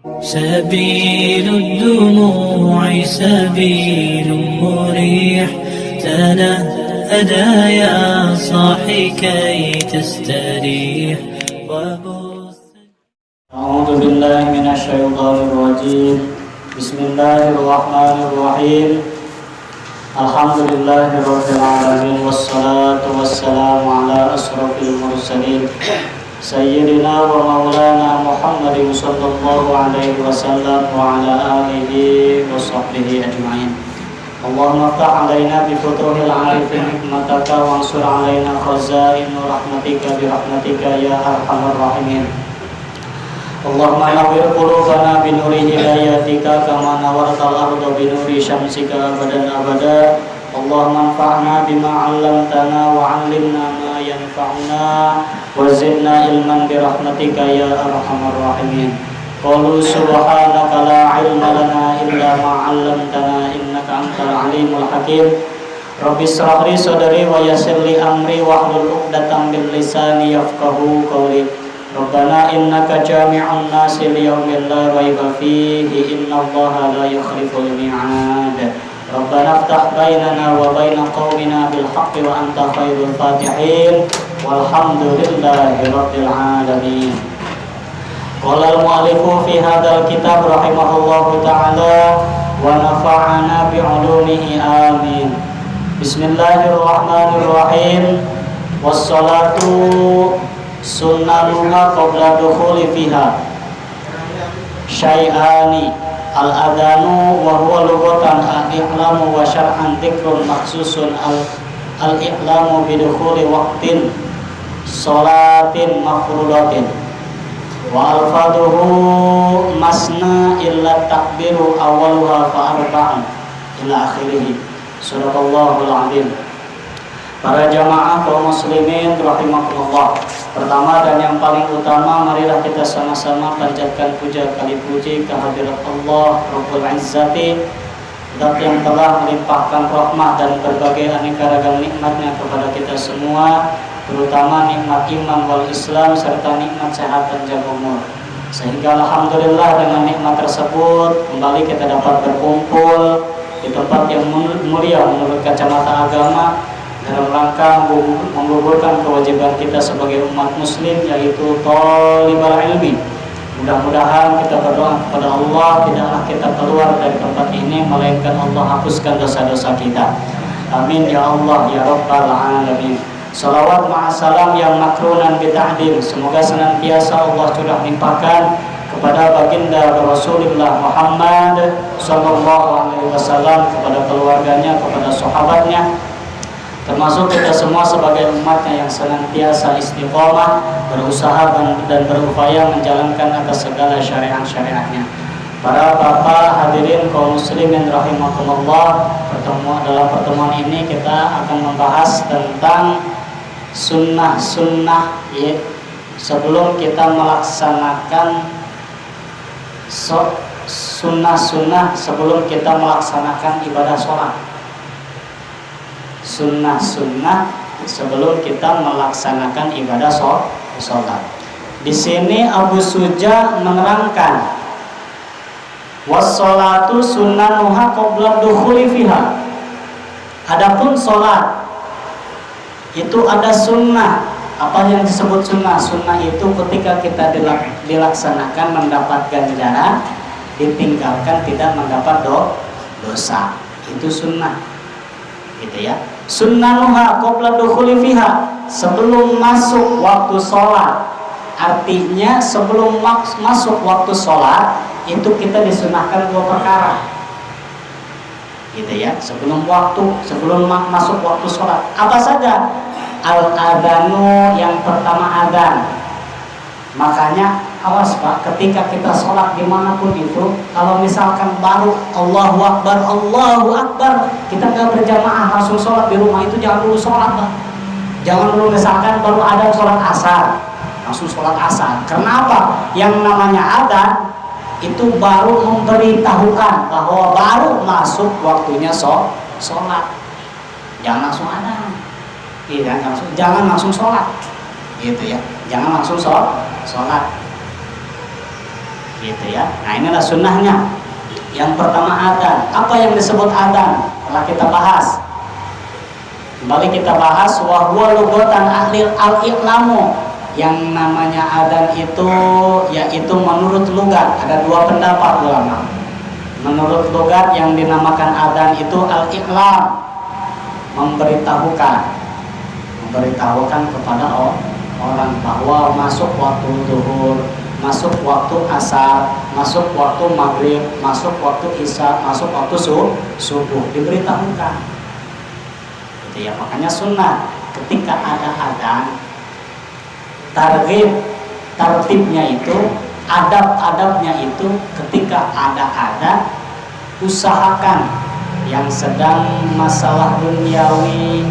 سبيل الدموع سبيل مريح تنهدى يا صاحي كي تستريح أعوذ بالله من الشيطان الرجيم بسم الله الرحمن الرحيم الحمد لله رب العالمين والصلاة والسلام على أشرف المرسلين سيدنا ومولانا محمد صلى الله عليه وسلم وعلى آله وصحبه أجمعين اللهم افتح علينا بفتوح العارفين حكمتك وانصر علينا خزائن رحمتك برحمتك يا أرحم الراحمين اللهم نور قلوبنا بنور هدايتك كما نورت الأرض بنور شمسك أبدا أبدا اللهم انفعنا بما علمتنا وعلمنا ما ينفعنا وزدنا علما برحمتك يا أرحم الراحمين قالوا سبحانك لا علم لنا إلا ما علمتنا إنك أنت العليم الحكيم رب اشرح لي صدري ويسر لي أمري واحلل عقدة من لساني يفقهوا قولي ربنا إنك جامع الناس ليوم لا ريب فيه إن الله لا يخلف الميعاد ربنا افتح بيننا وبين قومنا بالحق وأنت خير الفاتحين والحمد لله رب العالمين قال المؤلف في هذا الكتاب رحمه الله تعالى ونفعنا بعلومه آمين بسم الله الرحمن الرحيم والصلاة sunnanuha qabla dukhuli fiha syai'ani al-adanu wa huwa lughatan al-i'lamu wa syar'an dzikrun maksusun al-i'lamu bidukhuli waqtin sholatin mafrudatin wa alfaduhu masna illa takbiru awwaluha fa arba'an ila akhirih sadaqallahul azim. Para jamaah kaum muslimin rahimakumullah. Pertama dan yang paling utama, marilah kita sama-sama panjatkan puja kali puji kehadirat Allah Rabbul Izzati, Zat yang telah melimpahkan rahmat dan berbagai aneka ragam nikmatnya kepada kita semua, terutama nikmat iman wal Islam serta nikmat sehat panjang umur. Sehingga alhamdulillah dengan nikmat tersebut kembali kita dapat berkumpul di tempat yang mulia menurut kacamata agama dalam rangka menggugurkan kewajiban kita sebagai umat muslim, yaitu thalibul ilmi. Mudah-mudahan kita berdoa kepada Allah, tidaklah kita keluar dari tempat ini melainkan Allah hapuskan dosa-dosa kita. Amin ya Allah ya Rabbal alamin. Salawat ma'asalam yang makrunan bita'dim, semoga senantiasa Allah sudah limpahkan kepada baginda Rasulullah Muhammad sallallahu alaihi wasallam, kepada keluarganya, kepada sahabatnya, termasuk kita semua sebagai umatnya yang senantiasa istiqomah, berusaha dan berupaya menjalankan atas segala syariat-syariatnya. Para bapak hadirin kaum muslimin rahimakumullah, dalam pertemuan ini kita akan membahas tentang sunnah-sunnah sebelum kita melaksanakan sunnah-sunnah sebelum kita melaksanakan ibadah sholat. Sunnah-sunnah sebelum kita melaksanakan ibadah sholat. Di sini Abu Suja menerangkan, was-sholatu sunnanuha qabla dukhuli fiha. Adapun sholat itu ada sunnah. Apa yang disebut sunnah? Sunnah itu ketika kita dilaksanakan mendapat ganjaran, ditinggalkan tidak mendapat dosa. Itu sunnah. Gitu ya. Sunnanuha qabla dukhuli fiha, sebelum masuk waktu sholat. Artinya sebelum masuk waktu sholat itu kita disunahkan dua perkara. Gitu ya. Sebelum masuk waktu sholat. Apa saja? Al-adanu, yang pertama adzan. Makanya awas Pak, ketika kita sholat dimanapun itu, kalau misalkan baru Allahu Akbar, kita nggak berjamaah langsung sholat di rumah, itu jangan dulu sholat Pak. Jangan dulu misalkan baru ada sholat asar, langsung sholat asar. Karena apa? Yang namanya adzan itu baru memberitahukan bahwa baru masuk waktunya sholat. Jangan langsung adzan. Jangan langsung sholat. Gitu ya. Jangan langsung sholat. gitu ya. Nah inilah sunnahnya. Yang pertama adzan. Apa yang disebut adzan? Telah kita bahas. Kembali kita bahas wa huwa lugatan al-iqlamu. Yang namanya adzan itu yaitu menurut lugat ada dua pendapat ulama. Menurut lugat yang dinamakan adzan itu al-iqlam, memberitahukan kepada orang bahwa masuk waktu zuhur, masuk waktu asar, masuk waktu maghrib, masuk waktu isya, masuk waktu subuh, diberitahukan. Gitu ya, makanya sunnah ketika ada adzan, tartibnya itu, adab-adabnya itu ketika ada adzan, usahakan yang sedang masalah duniawi,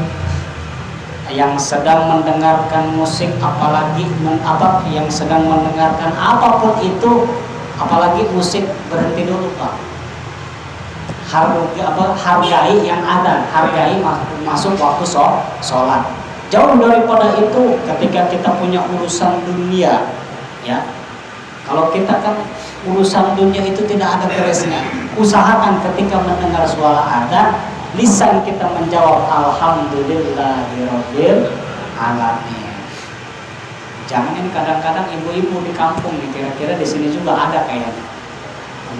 yang sedang mendengarkan musik, apalagi yang sedang mendengarkan apapun itu, apalagi musik, berhenti dulu Pak. Hargai yang ada, hargai masuk waktu sholat. Jauh daripada itu ketika kita punya urusan dunia, ya. Kalau kita kan urusan dunia itu tidak ada beresnya. Usahakan ketika mendengar suara adzan, lisan kita menjawab alhamdulillahirabbil alamin. Jangan ini kadang-kadang ibu-ibu di kampung nih, kira-kira di sini juga ada kayaknya.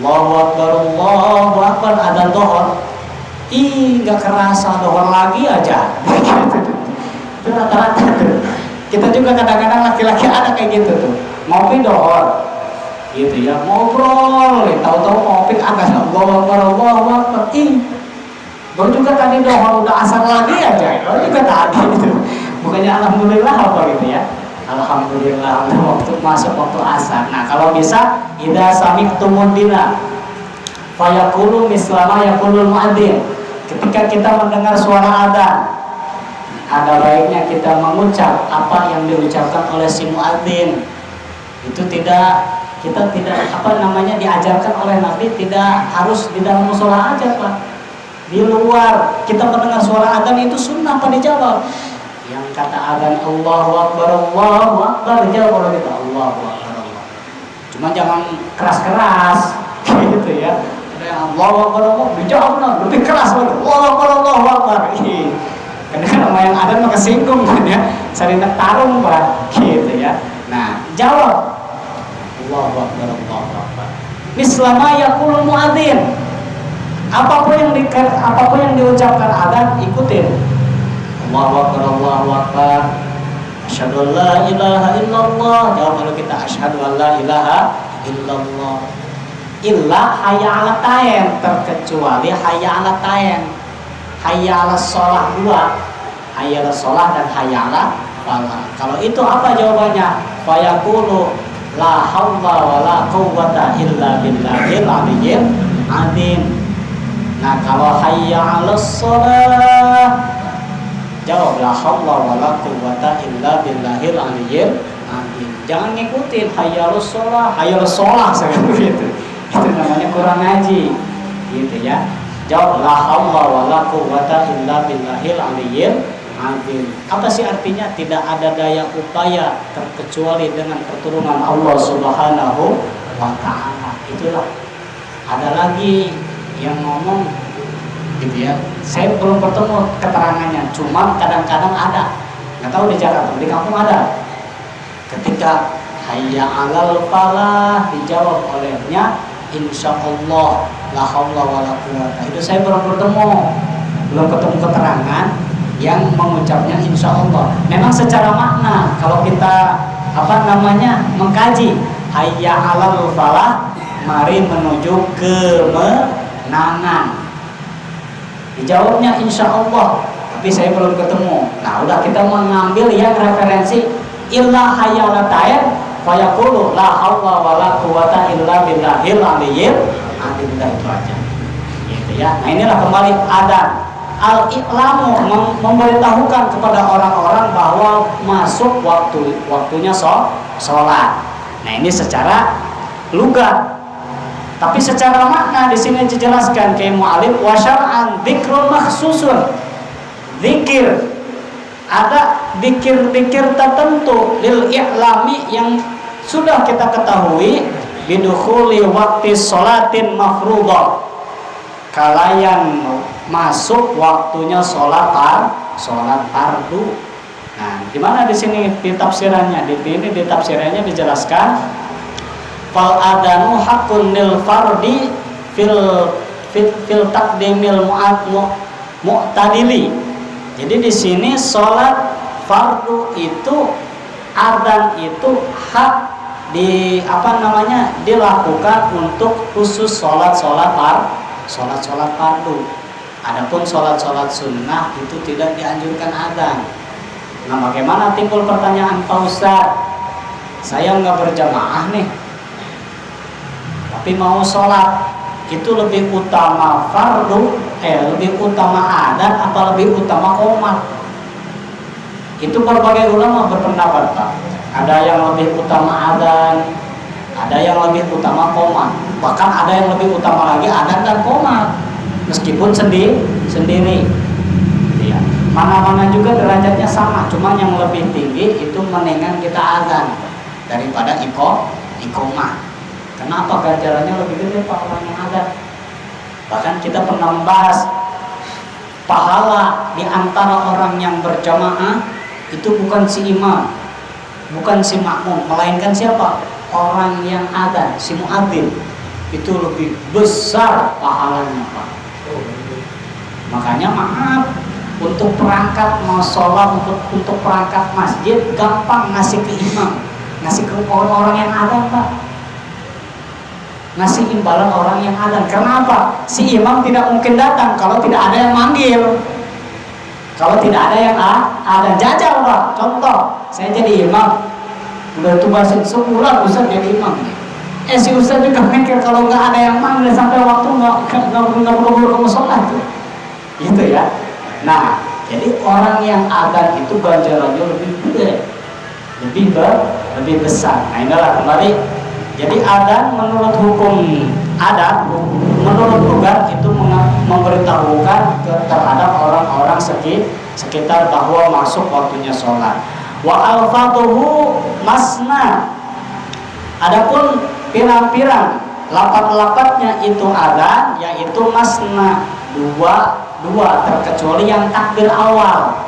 Allahu Akbar, ada dohor. Nggak kerasa dohor lagi aja. Itu rata-rata tuh. Kita juga kadang-kadang laki-laki ada kayak gitu tuh. Ngopi dohor. Gitu ya, ngobrol, tahu-tahu ngopi agak Allahu Akbar. Baru juga tadi dohor udah asar lagi aja. Baru juga tadi gitu. Bukannya alhamdulillah apa gitu ya. Alhamdulillah masuk waktu asar. Nah kalau bisa idza sami'tumud dina fayaqulu mislama yaqulul muadzin. Ketika kita mendengar suara adzan, ada baiknya kita mengucap apa yang diucapkan oleh si muadzin. Itu kita tidak diajarkan oleh Nabi, tidak harus di dalam musola aja Pak. Di luar kita mendengar suara adzan itu sunnah Pak dijawab. Yang kata adzan Allahu Akbar dijawab oleh kita Allahu Akbar. Cuma jangan keras-keras gitu ya. Allahu Akbar dijawab lebih keras lagi. Allahu Akbar. Karena kan sama yang adzan maka singgung kan ya. Saling tarung Pak gitu ya. Nah, jawab Allahu Akbar. Mislama yaqulul muadzin. Apapun yang diucapkan adzan ikutin. Allahu Akbar. Asyhadu an la ilaha illallah. Jawab kalau kita asyhadu an la ilaha illallah. Illa hayya 'ala tayen, terkecuali hayya 'ala tayen. Hayya 'ala shalah dua. Hayya 'ala shalah dan hayya 'ala falah. Kalau itu apa jawabannya? Fa yaqulu la haula wala quwwata illa billahil aliyyil azim. Nah, kalau hayya 'alas shalah jawab la haula wala quwwata illa billahil aliyyil azim. Jangan ngikutin hayyalus shalah seperti itu. Itu namanya kurang ngaji. Gitu ya. Jawab la haula wala quwwata illa billahil aliyyil azim. Apa sih artinya? Tidak ada daya upaya terkecuali dengan pertolongan Allah Subhanahu wa taala. Itulah. Ada lagi yang ngomong gitu ya. Saya belum bertemu keterangannya, cuma kadang-kadang ada. Nggak tahu di Jakarta, di kampung ada. Ketika hayya 'alal falah dijawab olehnya insyaallah la haula wala quwwata. Itu saya belum ketemu keterangan yang mengucapnya insyaallah. Memang secara makna kalau kita mengkaji hayya 'alal falah, mari menuju kemenangan. Dijawabnya insya Allah, tapi saya belum ketemu. Nah udah kita mengambil yang referensi illa hayya 'ala tayen fayaqulu la haula wala quwwata illa billahil aliyyil azim. Itu aja. Gitu ya. Nah inilah kembali adzan. Al-iqlamu memberitahukan kepada orang-orang bahwa masuk waktunya sholat. Nah ini secara lugat. Tapi secara makna di sini dijelaskan kayak mu'alif wa syar'an dzikrun makhsusun. Zikir, ada zikir tertentu lil i'lami yang sudah kita ketahui bidukhuli waqti sholatin mafruḍah, kalayan masuk waktunya sholat fardu. Nah, di mana di sini di tafsirannya? Di tafsirannya dijelaskan fal adanu haqqun lil fardi fil taqdimil mu'tadili. Jadi di sini sholat fardu itu, adzan itu hak dilakukan untuk khusus sholat fardu. Adapun sholat sunnah itu tidak dianjurkan adzan. Nah, bagaimana timbul pertanyaan, Pak Ustaz, saya nggak berjamaah nih, tapi mau sholat, itu lebih utama lebih utama adzan apa lebih utama qomat? Itu berbagai ulama berpendapat, Pak. Ada yang lebih utama adzan, ada yang lebih utama qomat, bahkan ada yang lebih utama lagi adzan dan qomat, meskipun sendiri. Ya. Mana-mana juga derajatnya sama, cuma yang lebih tinggi itu mendingan kita adzan daripada iqomah. Kenapa ganjarannya lebih gede Pak orang yang adzan? Bahkan kita pernah membahas pahala di antara orang yang berjamaah itu bukan si imam, bukan si makmum, melainkan siapa? Orang yang adzan, si muadzin. Itu lebih besar pahalanya, Pak. Makanya maaf, untuk perangkat mau sholat, untuk perangkat masjid gampang ngasih ke imam, ngasih ke orang yang adzan, Pak. Ngasih imbalan orang yang adzan. Kenapa? Si imam tidak mungkin datang kalau tidak ada yang manggil. Kalau tidak ada yang adzan, jajal, Pak. Contoh, saya jadi imam, udah tugasin sebulan Ustaz jadi imam. Si Ustaz juga mikir kalau nggak ada yang manggil sampai waktu nggak perlu sholat tuh. Gitu ya. Nah, jadi orang yang adzan itu ganjarannya lebih gede, lebih besar. Nah, inilah kembali. Jadi adzan menurut hukum adat, menurut lugat itu memberitahukan terhadap orang-orang sekitar bahwa masuk waktunya sholat. Wa alfadhuhu masna. Adapun pirang-pirang lapat-lapatnya itu adzan, yaitu masna, dua terkecuali yang takbir awal.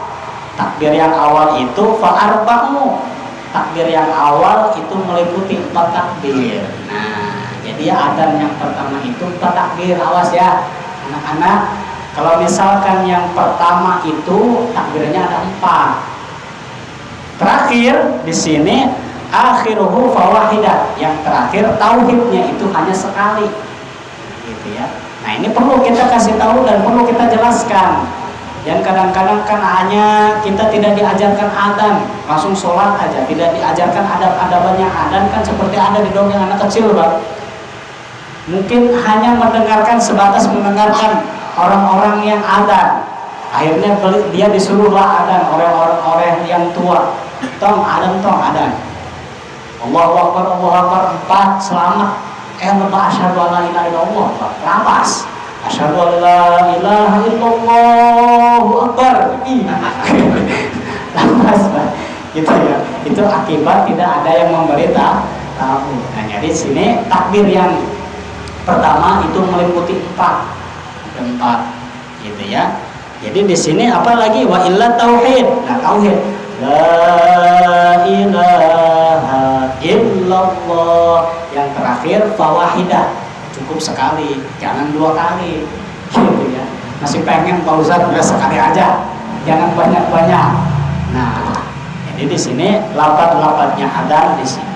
Takbir yang awal itu fa'arba'u. Takbir yang awal itu meliputi 4 takbir. Nah, jadi adzan yang pertama itu 4 takbir. Awas ya anak-anak, kalau misalkan yang pertama itu takbirnya ada 4. Terakhir di sini akhiruhu fawahidah. Yang terakhir tauhidnya itu hanya sekali. Gitu ya. Nah, ini perlu kita kasih tahu dan perlu kita jelaskan. Yang kadang-kadang kan hanya kita tidak diajarkan adzan, langsung sholat aja, tidak diajarkan adab-adabannya adzan kan seperti ada di dongeng anak kecil, Pak. Mungkin hanya mendengarkan, sebatas mendengarkan orang-orang yang adzan. Akhirnya dia disuruhlah adzan oleh yang tua. Tong adzan. Allahu Akbar 4 selamat. Lebah asyhadu an la ilaha illallah, lapas. Asyhadu an la ilaha illallahu akbar. Lapas, Pak. Gitu ya. Itu akibat tidak ada yang memberitahu. Nah, jadi sini takbir yang pertama itu meliputi 4. Gitu ya. Jadi di sini apa lagi? Wa illa tauhid. Nah, tauhid. La ilaha illallah. Yang terakhir fawahidah, cukup sekali, jangan 2 kali. Gitu ya. Masih pengen Pak Ustaz udah sekali aja, jangan banyak-banyak. Nah, jadi di sini lapat-lapatnya adzan di sini.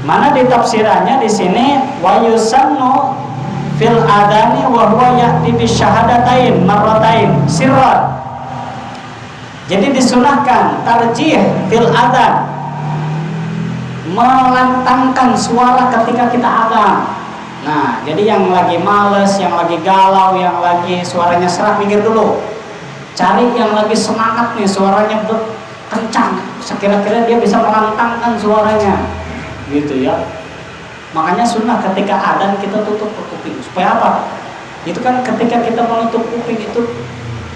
Mana di tafsirannya di sini wa yusannu fil adani wa huwa ya'ti bi syahadatain marratain sirran. Jadi disunahkan tarjih fil adzan, melantangkan suara ketika kita adzan. Nah, jadi yang lagi males, yang lagi galau, yang lagi suaranya serak, mikir dulu. Cari yang lagi semangat nih, suaranya kencang. Sekira-kira dia bisa melantangkan suaranya. Gitu ya. Makanya sunnah ketika adzan kita tutup kuping. Supaya apa? Itu kan ketika kita menutup kuping itu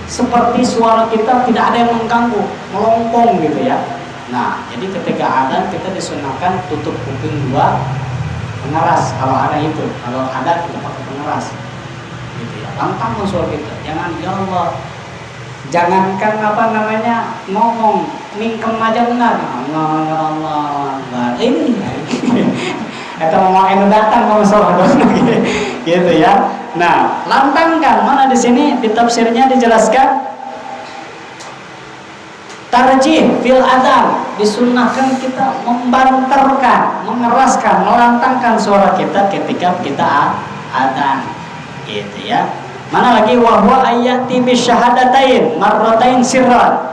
seperti suara kita tidak ada yang mengganggu, melongkong gitu ya. Nah, jadi ketika adzan kita disunahkan tutup kuping pengeras kalau ada itu. Kalau ada kita pakai pengeras. Gitu ya. Lantang suara kita. Jangan ya Allah. Jangankan ngomong mingkem aja benar. Allah. Ini. Atau ngomong datang kamu suara gitu ya. Nah, lantangkan mana di sini di tafsirnya dijelaskan tarjih fil adzan, disunnahkan kita membanterkan, mengeraskan, melantangkan suara kita ketika kita adzan. Gitu ya. Mana lagi wahwa ayati bisyahadatain marratain sirran.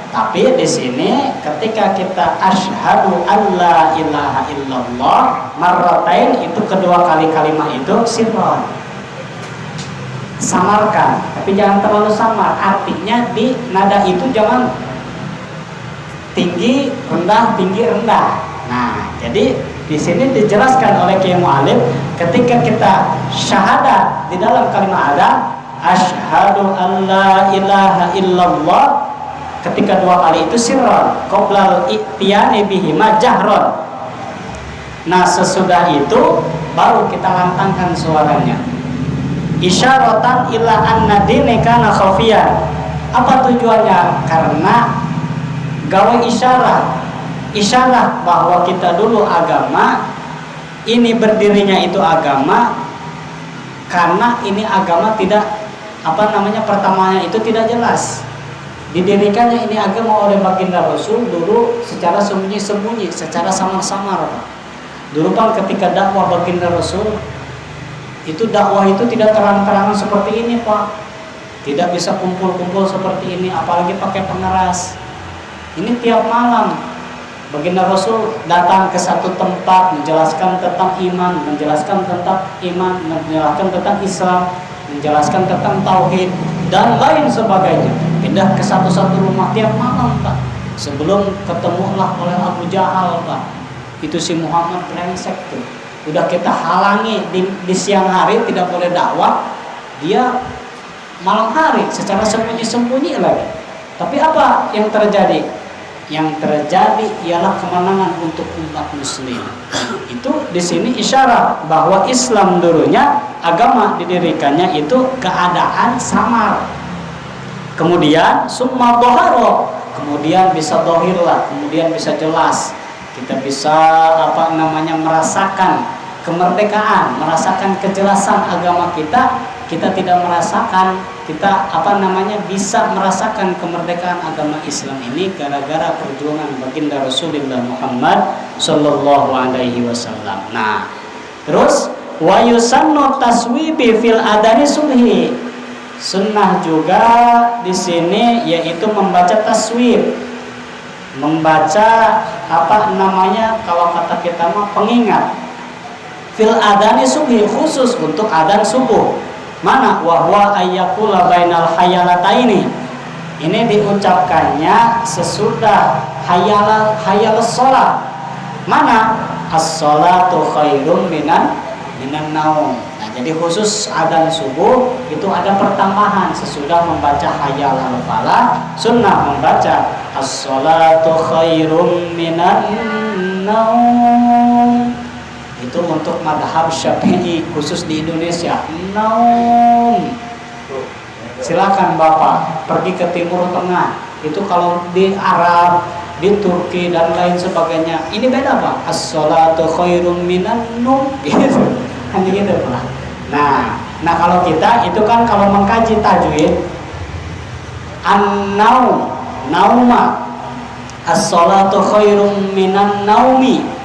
Tapi di sini ketika kita asyhadu alla ilaha illallah marratain itu kedua kali kalimat itu sirran. Samarkan, tapi jangan terlalu samar. Artinya di nada itu jangan tinggi rendah tinggi rendah. Nah, jadi di sini dijelaskan oleh Kiai Mu'alim ketika kita syahadat di dalam kalimat ada asyhadu alla ilaha illallah, ketika dua kali itu sirran qoblal i'tiyani bihima jahron. Nah, sesudah itu baru kita lantangkan suaranya. Isyaratan ila anna dini kana khafiyan. Apa tujuannya? Karena gawe isyarah bahwa kita dulu agama ini berdirinya itu agama karena ini agama tidak pertamanya itu tidak jelas. Didirikannya ini agama oleh baginda Rasul dulu secara sembunyi-sembunyi, secara samar-samar. Dulu kan ketika dakwah baginda Rasul itu dakwah itu tidak terang-terangan seperti ini, Pak. Tidak bisa kumpul-kumpul seperti ini, apalagi pakai pengeras. Ini tiap malam baginda Rasul datang ke satu tempat menjelaskan tentang iman, menjelaskan tentang Islam, menjelaskan tentang tauhid dan lain sebagainya. Pindah ke satu-satu rumah tiap malam, Pak. Sebelum ketemulah oleh Abu Jahal, Pak. Itu si Muhammad brengsek tuh. Udah kita halangi di siang hari tidak boleh dakwah, dia malam hari secara sembunyi-sembunyi lagi. Tapi apa yang terjadi? Yang terjadi ialah kemenangan untuk umat muslim. Itu di sini isyarat bahwa Islam dulunya agama didirikannya itu keadaan samar. Kemudian summa dhahara, kemudian bisa dohirlah, kemudian bisa jelas. Kita bisa merasakan kemerdekaan, merasakan kejelasan agama kita. Kita tidak merasakan, kita bisa merasakan kemerdekaan agama Islam ini gara-gara perjuangan baginda Rasulullah Muhammad sallallahu alaihi wasallam. Nah, terus wa yusannu taswibi fil adani subhi. Sunnah juga di sini yaitu membaca taswib. Membaca kalau kata kita mah pengingat. Fil adani subhi, khusus untuk adzan subuh. Mana wahwa ayyakula bainal hayalataini. Ini diucapkannya sesudah hayal sholat. Mana as-sholatu khairum minan naum. Nah, jadi khusus adzan subuh itu ada pertambahan sesudah membaca hayal al-falah, sunnah membaca as-sholatu khairum minan naum. Itu untuk madhab Syafi'i khusus di Indonesia. Naum. Silakan Bapak pergi ke Timur Tengah. Itu kalau di Arab, di Turki dan lain sebagainya. Ini beda, Pak. As-sholatu khairum minan naum. Gitu. Hanya gitu, Pak. Nah kalau kita itu kan kalau mengkaji tajwid an-naum, nauma. As-sholatu khairum minan naumi.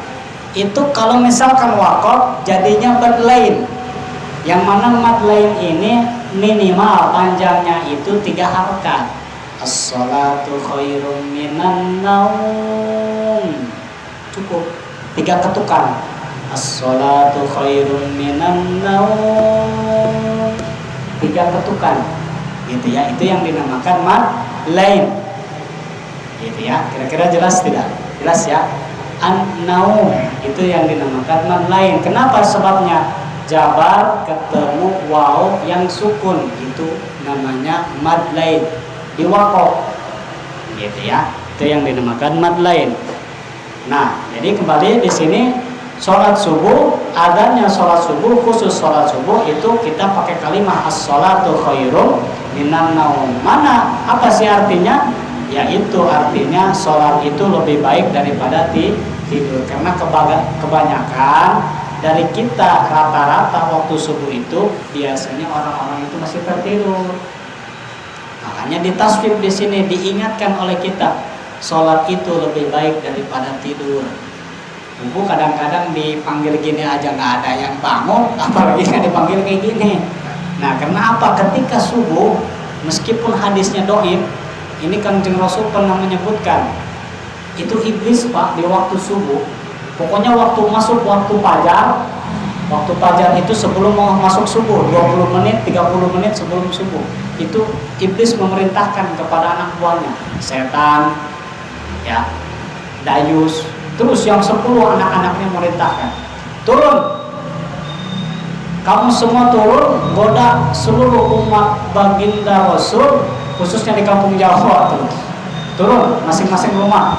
Itu kalau misalkan waqaf jadinya madlain, yang mana madlain ini minimal panjangnya itu 3 harokat. As-sholatu khairum minan naum, cukup 3 ketukan. As-sholatu khairum minan naum, 3 ketukan, gitu ya. Itu yang dinamakan madlain, gitu ya. Kira-kira jelas tidak? Jelas ya. An-naum itu yang dinamakan madlain. Kenapa? Sebabnya jabar ketemu waw yang sukun, itu namanya madlain di waqaf, gitu ya. Itu yang dinamakan madlain. Nah, jadi kembali di sini sholat subuh, adanya sholat subuh, khusus sholat subuh itu kita pakai kalimat as-sholatu khairum minan naum. Mana? Apa sih artinya? Yaitu artinya sholat itu lebih baik daripada tidur. Karena kebanyakan dari kita rata-rata waktu subuh itu biasanya orang-orang itu masih tertidur. Makanya ditaswib di sini diingatkan oleh kita, sholat itu lebih baik daripada tidur. Ibu kadang-kadang dipanggil gini aja nggak ada yang bangun, apalagi nggak dipanggil kayak gini. Nah, karena apa? Ketika subuh, meskipun hadisnya doib, ini Kanjeng Rasul pernah menyebutkan, itu iblis Pak di waktu subuh, pokoknya waktu masuk waktu fajar itu sebelum mau masuk subuh, 20 menit, 30 menit sebelum subuh, itu iblis memerintahkan kepada anak buahnya, setan, ya, dayus, terus yang 10 anak-anaknya memerintahkan, turun, kamu semua turun, goda seluruh umat baginda Rasul, khususnya di kampung Jawa tuh. Turun masing-masing rumah,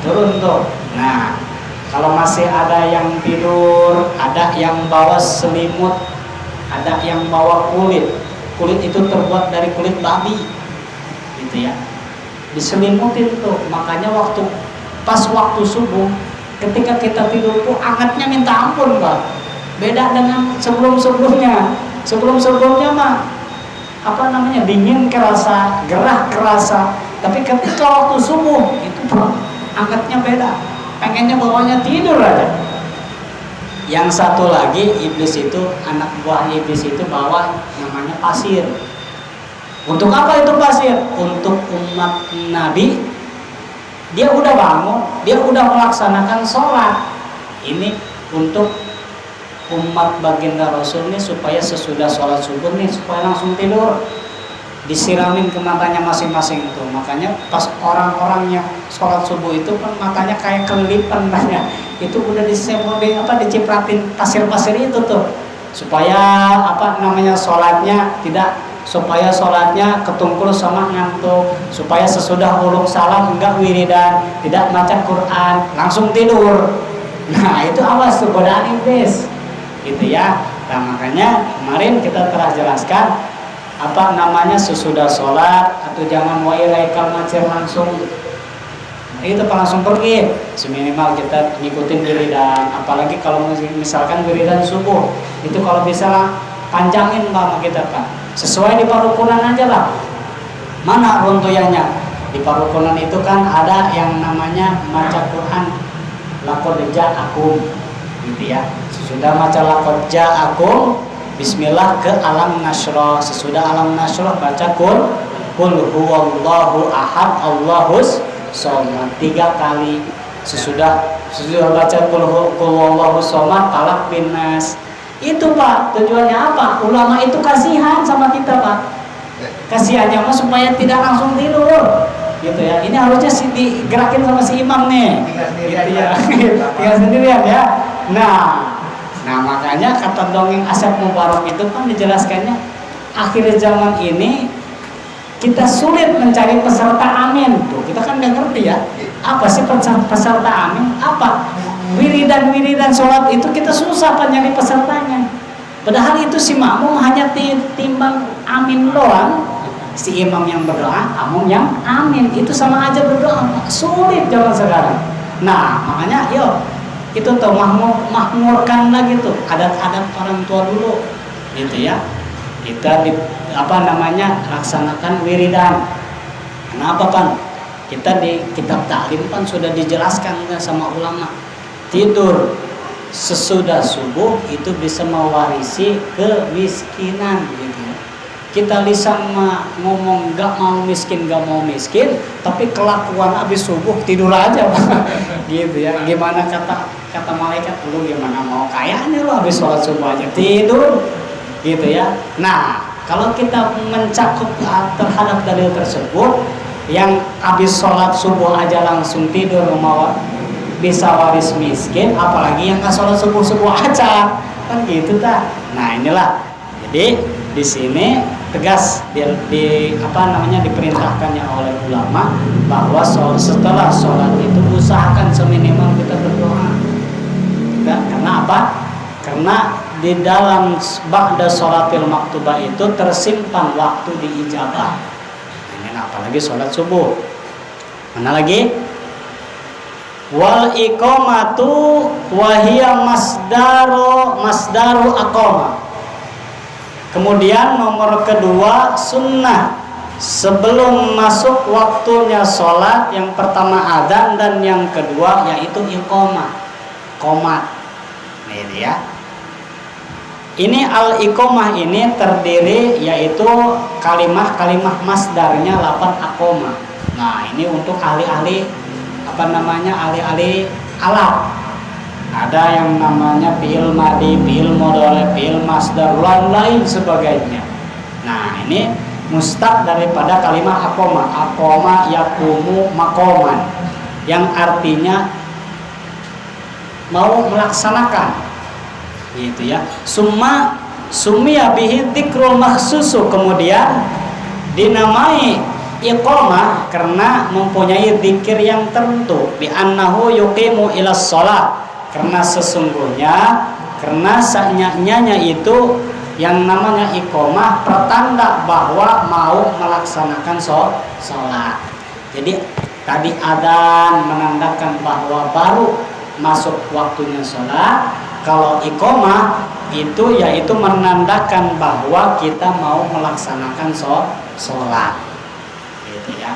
turun tuh. Nah, kalau masih ada yang tidur, ada yang bawa selimut, ada yang bawa kulit. Kulit itu terbuat dari kulit babi, gitu ya. Diselimutin tuh. Makanya pas waktu subuh, ketika kita tidur tuh hangatnya minta ampun, Pak. Beda dengan sebelum-sebelumnya. Sebelum-sebelumnya mah dingin kerasa, gerah kerasa. Tapi ketika waktu subuh itu hangatnya beda. Pengennya bawanya tidur aja. Yang satu lagi iblis itu, anak buah iblis itu bawa namanya pasir. Untuk apa itu pasir? Untuk umat Nabi. Dia udah bangun, dia udah melaksanakan sholat. Ini untuk umat baginda Rasul nih, supaya sesudah sholat subuh nih supaya langsung tidur, disiramin ke matanya masing-masing tuh. Makanya pas orang-orang yang sholat subuh itu kan matanya kayak kelipan banyak, itu udah dicipratin pasir-pasir itu tuh, supaya supaya sholatnya ketungkul sama ngantuk, supaya sesudah uluk salam enggak wiridan, tidak baca Quran, langsung tidur. Nah itu awas tuh godaan iblis, gitu ya. Nah makanya kemarin kita telah jelaskan sesudah sholat, atau jangan wa ilaikal macir langsung, itu langsung pergi. Seminimal kita ngikutin wiridan, apalagi kalau misalkan wiridan subuh itu kalau bisa panjangin lama kita Pak, sesuai di parukunan aja lah. Mana runtuyannya? Di parukunan itu kan ada yang namanya baca Quran laqad ja'akum, gitu ya. Sesudah baca laqad ja'akum, bismillah ke alam nasroh. Sesudah alam nasroh baca qul huwallahu ahad allahus somad 3 kali. Sesudah baca qul huwallahu somad falaq bin nas. Itu Pak, tujuannya apa? Ulama itu kasihan sama kita Pak. Kasihannya mah supaya tidak langsung tidur, gitu ya. Ini harusnya digerakin sama si imam nih, gitu ya. Tinggal sendirian ya. Nah makanya kata dongeng Asep Mubarok itu kan dijelaskannya, akhir zaman ini kita sulit mencari peserta amin. Tuh, kita kan nggak ngerti ya, apa sih peserta amin? Apa? Wiridan sholat itu kita susah nyari pesertanya. Padahal itu si makmum hanya timbang amin doang. Si imam yang berdoa, makmum yang amin, itu sama aja berdoa. Sulit zaman sekarang. Nah makanya yuk itu tuh makmurkan lagi tuh adat-adat orang tua dulu, gitu ya. Kita laksanakan wiridan. Kenapa Pan? Kita di kitab taklim kan sudah dijelaskan sama ulama, tidur sesudah subuh itu bisa mewarisi kemiskinan, gitu ya. Kita lisan ngomong gak mau miskin, tapi kelakuan habis subuh tidur aja gitu ya. Gimana kata malaikat, lu gimana mau kayaknya lu habis sholat subuh aja tidur, gitu ya. Nah kalau kita mencakup terhadap dalil tersebut, yang habis sholat subuh aja langsung tidur bisa waris miskin, apalagi yang nggak sholat subuh aja, kan gitu ta. Nah inilah, jadi di sini tegas diperintahkannya oleh ulama bahwa setelah sholat itu usahakan seminimal kita berdoa. Karena apa? Karena di dalam ba'da sholatil maktubah itu tersimpan waktu diijabah. Ini apalagi sholat subuh. Mana lagi? Wal iqamatu wahia masdaru aqama. Kemudian nomor kedua sunnah sebelum masuk waktunya sholat, yang pertama adzan dan yang kedua yaitu iqamah, qomat. Ini ya. Ini al-iqamah ini terdiri yaitu kalimah masdarnya lapan aqama. Nah, ini untuk ahli-ahli ahli-ahli alat. Ada yang namanya fi'il madhi, fi'il mudhari, fi'il masdar, lain sebagainya. Nah, ini mustaq daripada kalimat aqama. Aqama yaqumu maqaman, yang artinya mau melaksanakan, gitu ya. Summiya bihi dzikrul makhsusu, kemudian dinamai iqamah karena mempunyai zikir yang tertentu, bi annahu yuqimu ila shalah, karena sesungguhnya karena saknyanya itu yang namanya iqamah pertanda bahwa mau melaksanakan sholat. Jadi tadi adzan menandakan bahwa baru masuk waktunya sholat. Kalau iqamah itu yaitu menandakan bahwa kita mau melaksanakan sholat, gitu ya.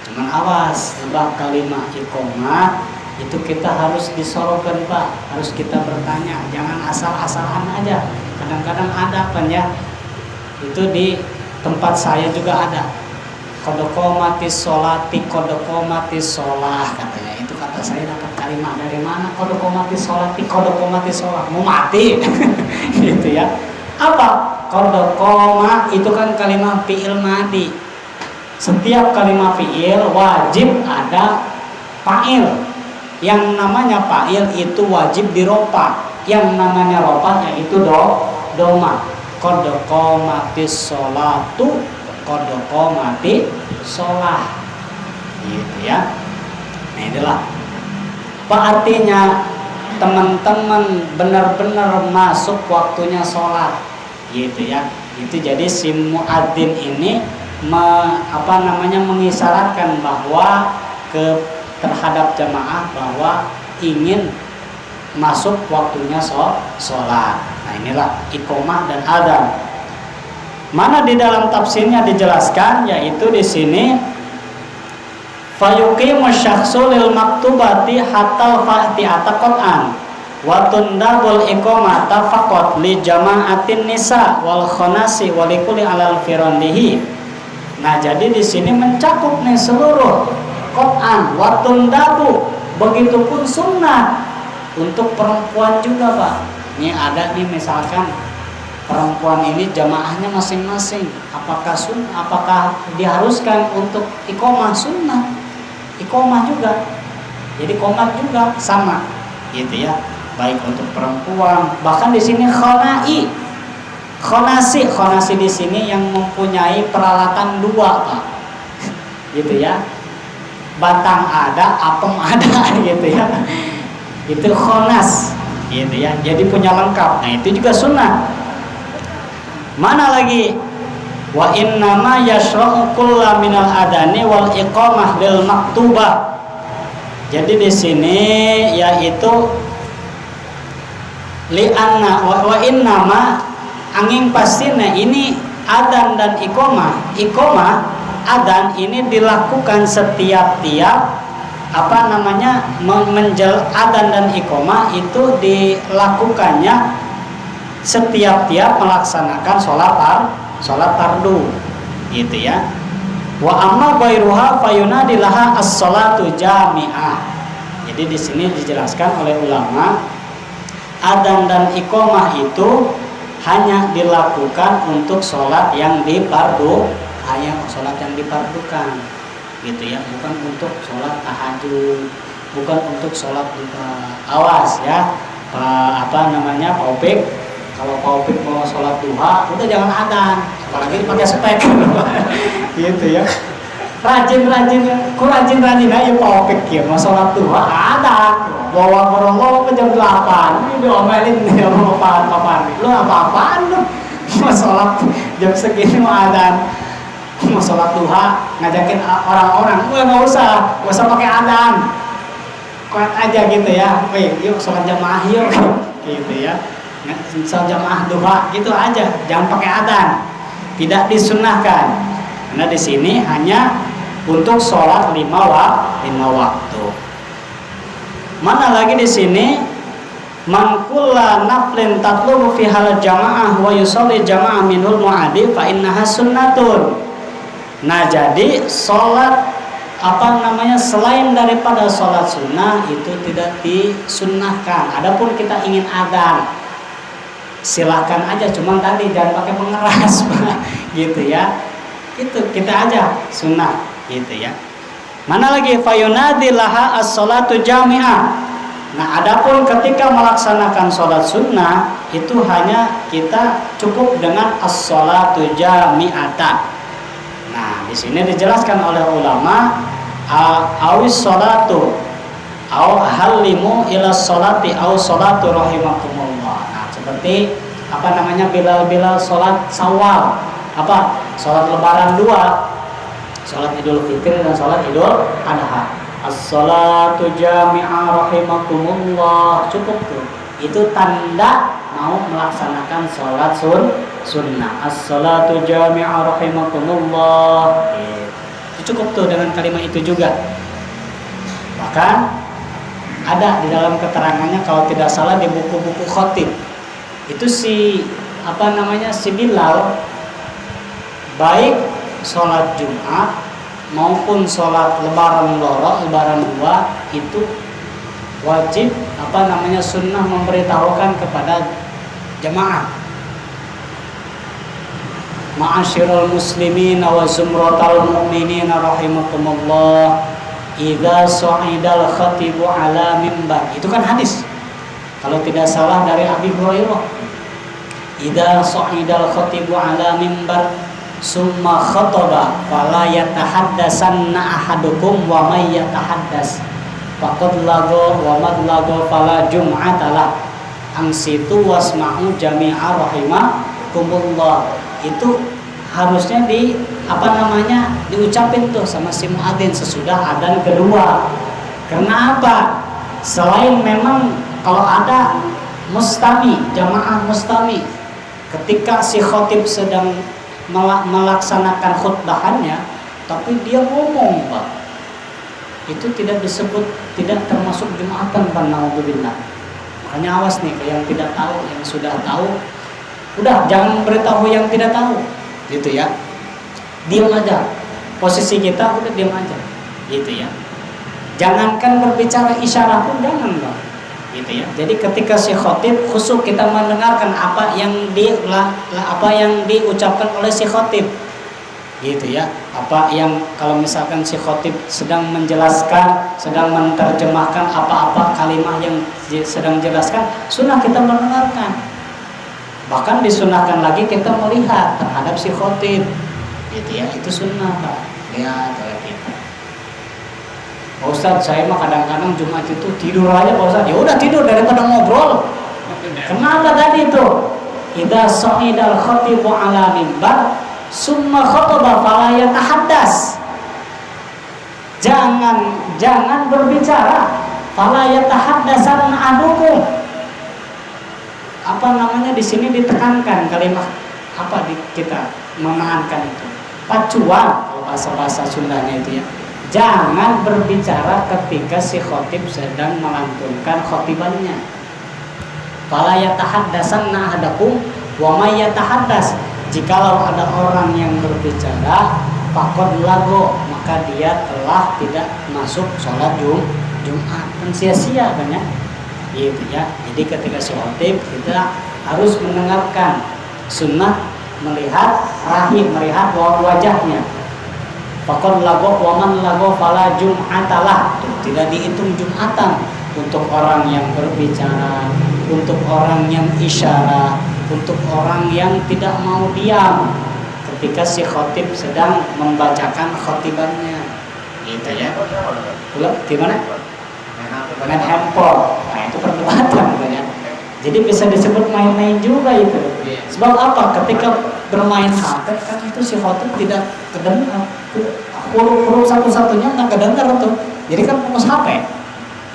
Cuman awas, sebab kalimat iqamah itu kita harus disorotkan, Pak. Harus kita bertanya, jangan asal-asalan aja. Kadang-kadang ada kan ya, itu di tempat saya juga ada kodokomatis sholati, kodokomatis sholah katanya. Itu kata saya dapat kalimat dari mana? Kodokomatis sholati, kodokomatis sholah, mau mati gitu ya. Apa? Kodokoma itu kan kalimat fi'il madhi. Setiap kalimat fi'il wajib ada fa'il. Yang namanya fa'il itu wajib diropa. Yang namanya ropa yaitu doma. Kodokomatis sholatu, kodokomati sholah, gitu ya. Nah, inilah apa artinya teman-teman benar-benar masuk waktunya sholat, gitu ya. Itu jadi si muadzin ini mengisyaratkan bahwa terhadap jamaah bahwa ingin masuk waktunya sholat. Nah, inilah iqamah dan adzan. Mana di dalam tafsirnya dijelaskan, yaitu di sini fayuqimu syakhsu lil maktubati hatta fa'ti'ata qat'an wa tundabul iqamata faqat li jama'atin nisa wal khonasi wa likulli alal firandihi. Nah, jadi di sini mencakup nih seluruh qat'an wa tundabu, begitupun sunnah untuk perempuan juga, Pak. Ini ada nih misalkan perempuan ini jamaahnya masing-masing, apakah diharuskan untuk iqamah? Sunnah iqamah juga, jadi qomat juga sama, gitu ya. Baik untuk perempuan, bahkan di sini khonasi di sini yang mempunyai peralatan dua, Pak, gitu ya. Batang ada, apem ada, gitu ya. Itu khonas, gitu ya. Jadi punya lengkap. Nah, itu juga sunnah. Mana lagi? Wa innama yashra'u kullu minal adani wal iqamah lil maktubah. Jadi di sini yaitu li'anna wa innama angin pastina ini adzan dan iqamah adzan ini dilakukan setiap-tiap adzan dan iqamah itu dilakukannya setiap-tiap melaksanakan sholat fardu, gitu ya. Wa amma ghairuha fayunadilaha as-sholatu jami'ah. Jadi di sini dijelaskan oleh ulama, adzan dan iqamah itu hanya dilakukan untuk sholat yang difardu, sholat yang difardukan, gitu ya. Bukan untuk sholat tahajud, bukan untuk sholat duha. Awas ya, Pak Opik. Kalau Pak Opik mau sholat duha, udah jangan adzan, apalagi dipakai spek gitu ya. rajin aja mau pikir mau sholat duha ada bawa berongol ke jam 8 ini diomelin nih sama papan lu apa-apaan lu mau sholat jam segini mau adzan mau sholat duha ngajakin orang-orang nggak usah pakai adzan kuat aja gitu ya yuk sholat jamaah yuk gitu ya sholat jamaah duha gitu aja jangan pakai adzan tidak disunnahkan karena di sini hanya untuk sholat 5 waktu. Mana lagi di sini? Man kulla naflin tatlubu fi hal jamaah wa yusalli jamaah minul mu'adi fa innaha sunnatun. Nah, jadi sholat selain daripada sholat sunnah itu tidak disunnahkan. Adapun kita ingin adzan, silakan aja, cuman tadi jangan pakai pengeras, gitu ya. Itu kita aja sunnah. Gitu ya. Mana lagi fayunadi laha as-salatu jami'ah. Nah, adapun ketika melaksanakan sholat sunnah itu hanya kita cukup dengan as-salatu jami'atan. Nah, di sini dijelaskan oleh ulama awis sholatu aw hallimu ila sholati aw sholatu rahimakumullah. Nah, seperti bilal sholat Syawal, sholat lebaran 2, sholat Idul Fitri dan sholat Idul Adha. As-salatu jami'ah rahimakumullah. Cukup tuh. Itu tanda mau melaksanakan sholat sunnah. As-salatu jami'ah rahimakumullah. Itu cukup tuh dengan kalimat itu juga. Bahkan ada di dalam keterangannya kalau tidak salah di buku-buku khotib. Itu si Bilal baik sholat Jumat maupun sholat lebaran loro, lebaran 2 itu wajib sunnah memberitahukan kepada jemaah. Ma'asyiral muslimin wa zumratal mu'minin rahimakumullah, idza sa'idal khatibu ala mimbar. Itu kan hadis. Kalau tidak salah dari Abi Hurairah. Idza sa'idal khatibu ala mimbar summa khataba fala yatahaddasanna ahadukum wa may yatahaddas faqad lago wa mad lago fala jum'atalah angsitu wasma'u jami'a rahimakumullah. Itu harusnya diucapin tuh sama si muadzin sesudah adzan kedua. Karena apa? Selain memang kalau ada jamaah mustami ketika si khatib sedang melaksanakan khutbahannya tapi dia ngomong, Pak, itu tidak termasuk jumatan, Pak, naudzubillah. Makanya awas nih yang tidak tahu, yang sudah tahu udah jangan beritahu yang tidak tahu, gitu ya. Diam aja, posisi kita udah diam aja, gitu ya. Jangankan berbicara isyarat pun jangan, Pak, gitu ya. Jadi ketika si khatib khusyuk kita mendengarkan apa yang diucapkan oleh si khatib, gitu ya. Apa yang kalau misalkan si khatib sedang menjelaskan, sedang menerjemahkan apa-apa kalimat yang sedang jelaskan, sunnah kita mendengarkan. Bahkan disunahkan lagi kita melihat terhadap si khatib, gitu ya. Itu sunnah, Pak. Lihat oleh kita. Pak Ustadz, saya mah kadang-kadang Jumat itu tidur aja, Pak Ustadz. Ya udah tidur daripada ngobrol. Kenapa tadi itu? Idza sa'idal khatibu ala mimbar summa khataba fala yatahaddas. Jangan berbicara. Fala yatahaddasan ahadukum. Di sini ditekankan kalimat kita menahankan itu. Pacuan kalau bahasa Sundanya itu ya. Jangan berbicara ketika si khatib sedang melantunkan khatibannya. Fala yatahaddasanna ahadakum wa may yatahaddas. Jikalau ada orang yang berbicara, faqad lago, maka dia telah tidak masuk sholat Jumat. Kan sia-sia kan ya? Gitu ya. Jadi ketika si khatib kita harus mendengarkan, sunnah melihat wajahnya. Faqad lago wa man lago fala jum'atalah. Tidak dihitung Jumatan untuk orang yang berbicara, untuk orang yang isyarat, untuk orang yang tidak mau diam ketika si khatib sedang membacakan khatibannya. gitu ya. Gimana? Main handphone. Nah itu perdebatan gitu ya. Jadi bisa disebut main-main juga itu. Sebab apa? Ketika bermain HP kan itu si khotib tidak kedengar. Huruf satu-satunya nggak kedengar tuh. Jadi kan fokus HP.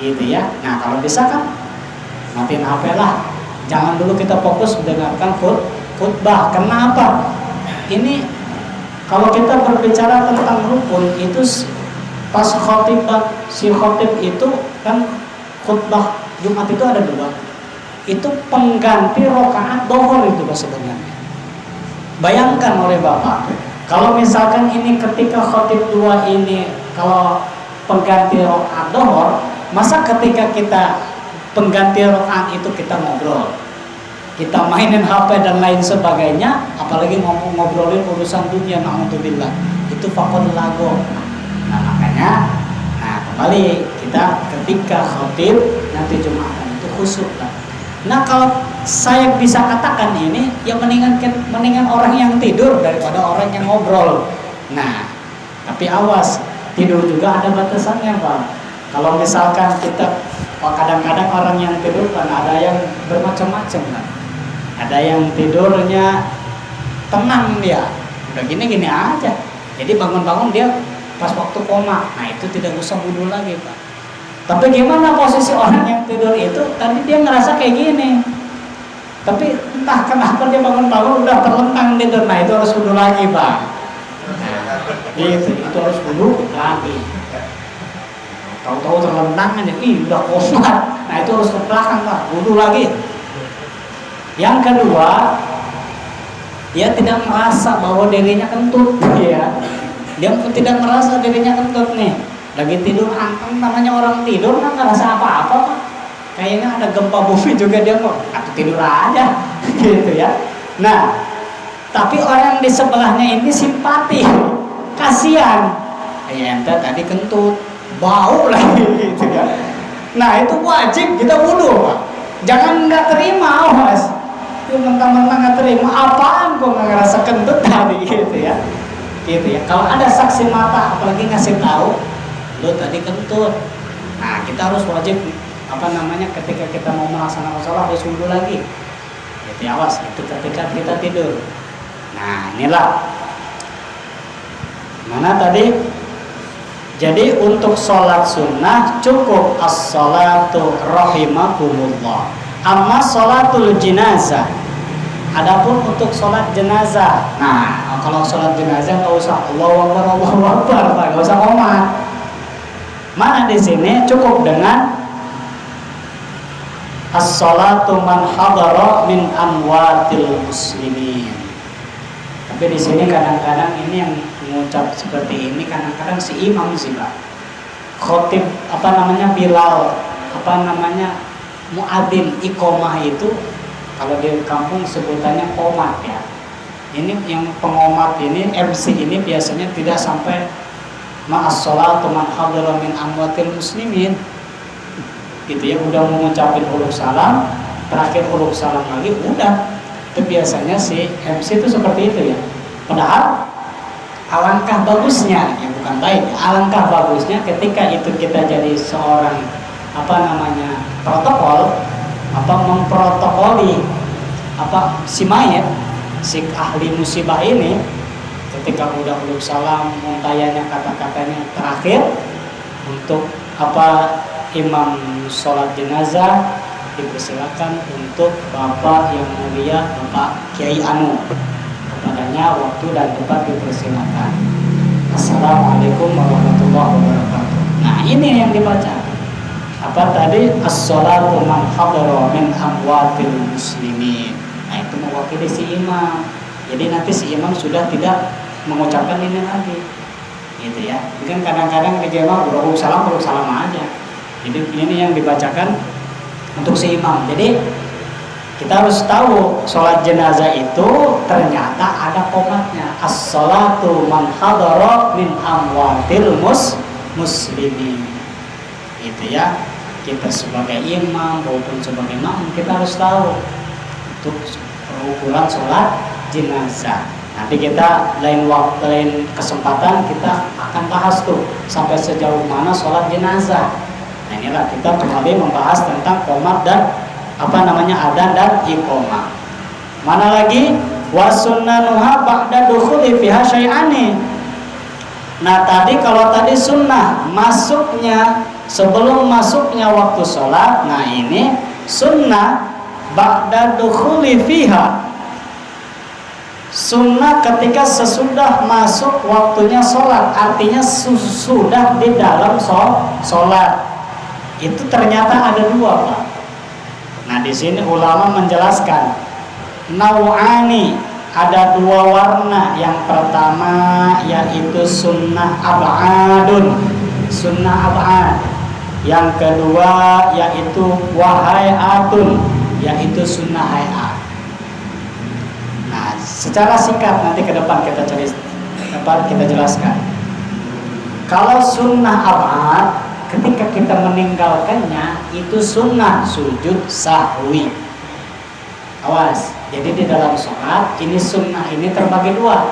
Gitu ya. Nah kalau bisa kan matiin HP lah. Jangan dulu kita fokus mendengarkan khutbah. Kenapa? Ini kalau kita berbicara tentang rukun itu pas si khotib itu kan khutbah Jumat itu ada 2. Itu pengganti rakaat dohor itu sebenarnya. Bayangkan oleh Bapak, kalau misalkan ini ketika khotib 2 ini kalau pengganti rakaat dohor, masa ketika kita pengganti rakaat itu kita ngobrol, kita mainin HP dan lain sebagainya, apalagi ngobrolin urusan dunia, na'udzubillah, itu faqad lago. Nah makanya, kembali kita ketika khotib nanti Jumatan itu khusyuk lah. Nah kalau saya bisa katakan ini, ya mendingan orang yang tidur daripada orang yang ngobrol. Nah, tapi awas, tidur juga ada batasannya Pak. Kalau misalkan kita, kadang-kadang orang yang tidur kan ada yang bermacam-macam kan. Ada yang tidurnya tenang dia, udah gini-gini aja. Jadi bangun-bangun dia pas waktu koma, nah itu tidak usah wudu lagi Pak. Tapi gimana posisi orang yang tidur itu, tadi dia ngerasa kayak gini, tapi entah kenapa dia bangun-bangun udah terlentang tidur, nah itu harus wudu lagi Pak. Itu harus wudu lagi. Tahu-tahu terlentang aja, udah koma, nah itu harus ke belakang Pak, wudu lagi. Yang kedua, dia tidak merasa bahwa dirinya kentut, ya. Dia tidak merasa dirinya kentut nih. Lagi tidur anteng, namanya orang tidur kan nggak rasa apa-apa Pak. Kayaknya ada gempa bumi juga dia kok atau tidur aja gitu ya. Nah, tapi orang di sebelahnya ini simpati, kasihan. Ente tadi kentut, bau lagi gitu ya. Nah itu wajib kita wudu Pak. Jangan nggak terima Mas. Itu mentang-mentang nggak terima, apaan kok nggak ngerasa kentut tadi gitu ya. Gitu ya. Kalau ada saksi mata apalagi ngasih tahu, lo tadi kentut. Nah kita harus wajib ketika kita mau melaksanakan sholat harus wudu lagi. Jadi awas itu ketika kita tidur. Nah inilah mana tadi. Jadi untuk sholat sunnah cukup as-sholatu rahimakumullah. Amma sholatul jenazah. Adapun untuk sholat jenazah, nah kalau sholat jenazah nggak usah Allahu Akbar, nggak usah qomat. Mana di sini cukup dengan as-sholatu man hadara min amwatil muslimin. Tapi di sini kadang-kadang ini yang mengucap seperti ini kadang-kadang si imam sih Pak. Khotib Bilal, muadzin iqomah itu kalau di kampung sebutannya qomat ya. Ini yang pengomat ini MC ini biasanya tidak sampai ma'as sholatu man hadara min amwatil muslimin. Gitu ya, udah mengucapin huruf salam, terakhir huruf salam lagi udah. Itu biasanya si MC itu seperti itu ya. Padahal alangkah bagusnya, ya bukan baik, alangkah bagusnya ketika itu kita jadi seorang protokol, memprotokoli si mayat, si ahli musibah ini, ketika udah huruf salam, muntayanya kata-katanya terakhir untuk imam sholat jenazah dipersilakan untuk Bapak yang mulia Bapak Kiai Anu, kepadanya waktu dan tempat dipersilakan. Assalamualaikum warahmatullahi wabarakatuh. Nah ini yang dibaca tadi as-sholatu man hadara min amwatil muslimin. Nah itu mewakili si imam. Jadi nanti si imam sudah tidak mengucapkan ini lagi, gitu ya. Mungkin kadang-kadang di jemaah huruf salam aja. Jadi ini yang dibacakan untuk si imam. Jadi kita harus tahu sholat jenazah itu ternyata ada qomatnya. As-sholatu man hadara min amwatil muslimin. Itu ya. Kita sebagai imam maupun sebagai makmum kita harus tahu untuk ukuran sholat jenazah. Nanti kita lain waktu, lain kesempatan kita akan bahas tuh sampai sejauh mana sholat jenazah. Nah inilah kita kembali membahas tentang qomat dan adzan dan iqamah. Mana lagi? Wa sunnanuha ba'da dukhuli fiha syai'ani. Nah tadi kalau tadi sunnah masuknya sebelum masuknya waktu sholat. Nah ini sunnah ba'da dukhuli fiha. Sunnah ketika sesudah masuk waktunya sholat, artinya sudah di dalam sholat. Itu ternyata ada dua, Pak. Nah di sini ulama menjelaskan nau'ani, ada dua warna. Yang pertama yaitu sunnah ab'adun, sunnah ab'ad. Yang kedua yaitu wahai'atun, yaitu sunnah hay'at. Nah, secara singkat nanti ke depan kita jelaskan. Kalau sunnah ab'ad, ketika kita meninggalkannya itu sunnah sujud sahwi. Awas, jadi di dalam sholat ini sunnah ini terbagi dua.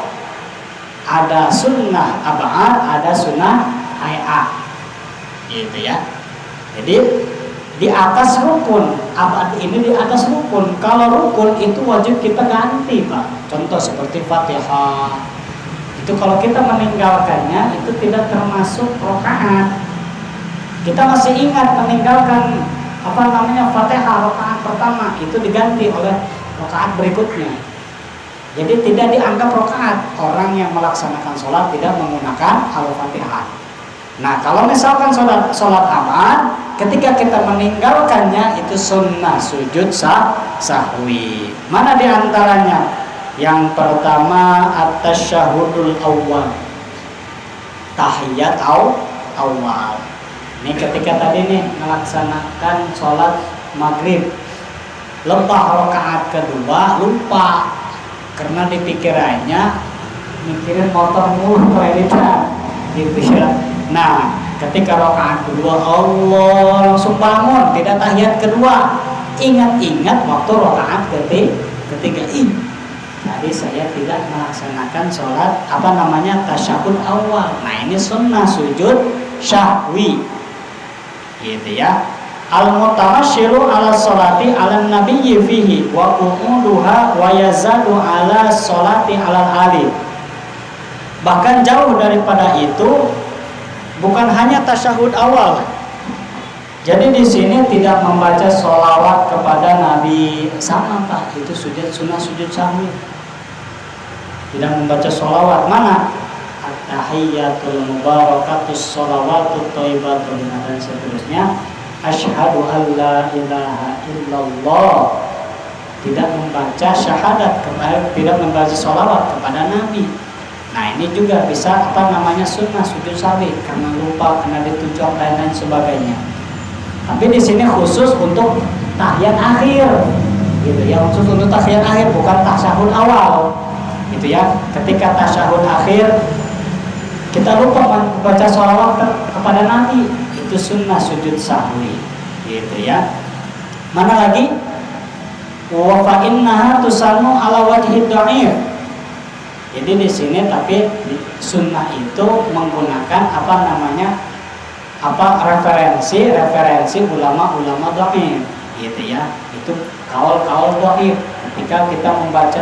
Ada sunnah ab'ad, ada sunnah hay'at. Gitu ya. Jadi di atas rukun, abad ini di atas rukun. Kalau rukun itu wajib kita ganti, Pak. Contoh seperti Fatihah. Itu kalau kita meninggalkannya itu tidak termasuk rakaat. Kita masih ingat meninggalkan Fatihah rakaat pertama itu diganti oleh rakaat berikutnya. Jadi tidak dianggap rakaat orang yang melaksanakan sholat tidak menggunakan Al-Fatihah. Nah, kalau misalkan sholat abad, ketika kita meninggalkannya itu sunnah sujud sahwi. Mana diantaranya? Yang pertama at-tasyahudul awal, tahiyat awal. Ini ketika tadi nih melaksanakan sholat maghrib, lebah rakaat kedua lupa karena dipikirannya mikirin motor mulu kreditan, gitu ya. Nah, ketika rakaat kedua Allah langsung bangun, tidak tahiyat kedua. Ingat-ingat waktu rakaat ketiga ini. Tadi saya tidak melaksanakan sholat tasyahud awal. Nah, ini sunnah sujud syahwi. Gitu ya. Al-mutamasyilu ala sholati ala nabiyyi fihi wa qu'uduha wa yazadu ala sholati ala ali. Bahkan jauh daripada itu, bukan hanya tasyahud awal. Jadi di sini tidak membaca sholawat kepada Nabi sama, Pak. Itu sunnah sujud sahwi. Tidak membaca sholawat. Mana? At-tahiyyatul mubarakatus sholawatut thayyibatun dan seterusnya. Asyhadu an la ilaha illallah. Tidak membaca syahadat kepada, tidak membaca sholawat kepada Nabi. Nah ini juga bisa sunnah sujud sahwi karena lupa, karena ditujuan dan lain sebagainya. Tapi di sini khusus untuk tahiyat akhir, gitu ya, khusus untuk tahiyat akhir bukan tasyahud awal, gitu ya. Ketika tasyahud akhir kita lupa membaca sholawat kepada Nabi, itu sunnah sujud sahwi, gitu ya. Mana lagi? Wa fa innaha tusannu ala wajhi dha'if. Jadi di sini tapi sunnah itu menggunakan referensi ulama dhaif, gitu ya. Itu kaul dhaif. Ketika kita membaca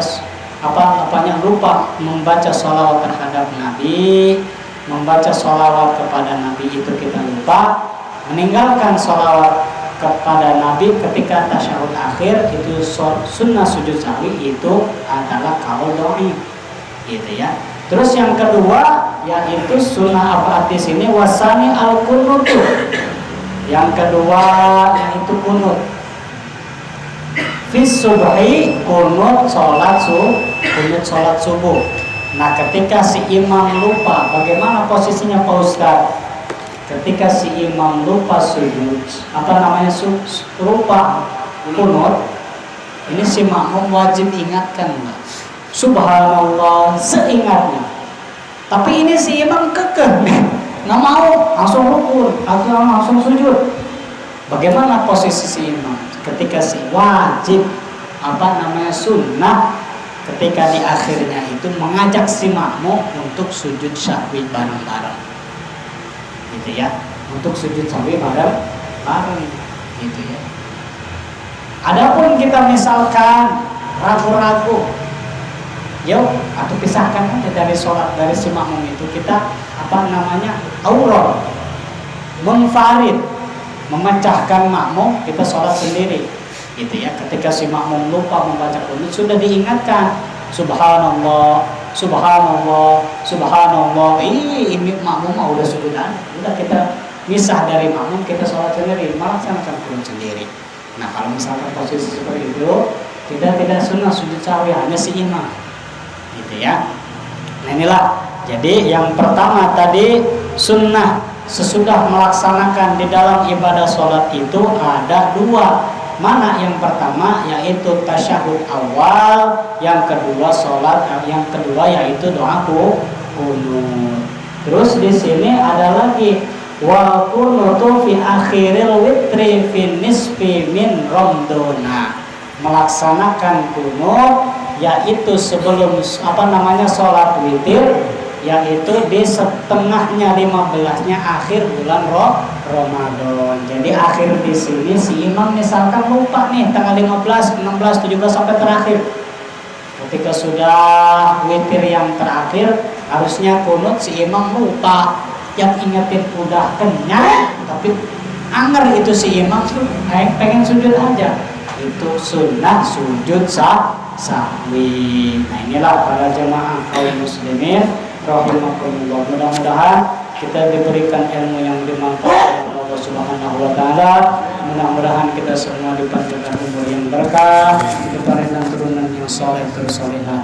lupa membaca sholawat terhadap Nabi, membaca sholawat kepada Nabi itu kita lupa, meninggalkan sholawat kepada Nabi ketika tasyahud akhir itu sunnah sujud sahwi, itu adalah kaul dhaif. Gitu ya. Terus yang kedua yaitu sunnah di sini wasani al-qunut. Yang kedua yaitu kunut. Fi subhi kunut salat subuh. Nah, ketika si imam lupa, bagaimana posisinya Pak Ustaz? Ketika si imam lupa sujud, lupa kunut, ini si makmum wajib ingatkan, Mbak. Subhanallah seingatnya. Tapi ini si imam kekeh, nggak mau, langsung rukun atau langsung sujud. Bagaimana posisi si imam? Ketika si wajib sunnah ketika di akhirnya itu mengajak si makmum untuk sujud sahwi bareng-bareng, gitu ya, untuk sujud sahwi bareng-bareng, gitu ya. Adapun kita misalkan ragu-ragu, yuk atau pisahkan aja dari sholat dari si makmum itu, kita auror, munfarid, memecahkan makmum, kita sholat sendiri, gitu ya. Ketika si makmum lupa membaca qunut, sudah diingatkan, subhanallah, subhanallah, subhanallah. Ini makmum udah sujudan, udah kita misah dari makmum, kita sholat sendiri, melaksanakan qunut sendiri. Nah kalau misalkan posisi seperti itu, tidak sunnah sujud sahwi, hanya si imam, gitu ya. Nah inilah, jadi yang pertama tadi sunnah sesudah melaksanakan di dalam ibadah sholat itu ada dua. Mana yang pertama yaitu tasyahud awal, yang kedua yang kedua yaitu doa qunut. Terus di sini ada lagi wal qunutu fi akhiril witri fi nisfi min ramdona, melaksanakan qunut yaitu sebelum sholat witir, yaitu di setengahnya 15-nya akhir bulan Ramadan. Jadi akhir di sini si imam misalkan lupa nih tanggal 15, 16, 17 sampai terakhir. Ketika sudah witir yang terakhir, harusnya qunut, si imam lupa. Yang ingetin udah kenyang, tapi anger itu si imam tuh pengen sujud aja. Itu sunnah sujud sahwi. Nah inilah para jemaah kaum muslimin rahimakumullah, mudah-mudahan kita diberikan ilmu yang dimanfaatkan oleh Allah Subhanahu wa taala. Mudah-mudahan kita semua dipanjangkan umur yang berkah, diberikan turunan yang saleh terus salehah.